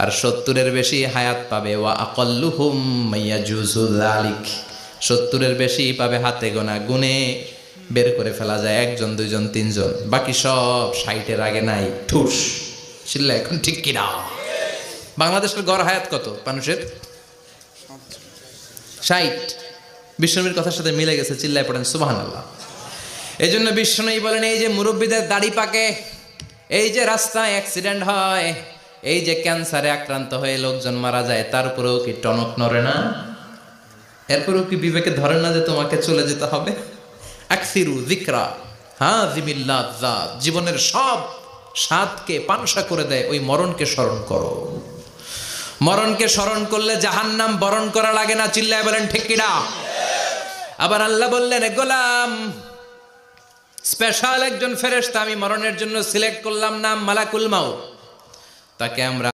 আর 70-এর বেশি হায়াত পাবে ওয়া আকাল্লুহুম মাইয়াজুজু যালিক, 70-এর বেশি পাবে হাতে গোনা, গুনে বের করে ফেলা যায় 1 জন 2 জন 3 জন, বাকি সব 60-এর আগে নাই ঠুস। চিল্লা এখন ঠিক কিনা? বাংলাদেশের গড় হায়াত কত মানুষের? 60। বিশ্বনবীর কথার সাথে মিলে গেছে, চিল্লায় পড়েন সুবহানাল্লাহ। এই জন্য বিশ্বনবী বলেন, এই যে মুরব্বীদের দাড়ি পাকে, এই যে রাস্তায় অ্যাক্সিডেন্ট হয়, এই যে ক্যান্সারে আক্রান্ত হয়ে লোকজন মারা যায়, তারপরেও কি টনক নড়ে না? এরপরেও কি বিবেকে ধরে না যে তোমাকে চলে যেতে হবে? আকসিরু যিকরা হাযিমিল লাযযাত, জীবনের সব স্বাদকে পানসা করে দেয় ওই মরণকে স্মরণ করো। মরণকে স্মরণ করলে জাহান্নাম বরণ করা লাগে না, চিল্লায় বলেন ঠিক কিনা? আবার আল্লাহ বললেন, গোলাম, স্পেশাল একজন ফেরেশতা আমি মরণের জন্য সিলেক্ট করলাম, নাম মালাকুল মাউত। তাকে আমরা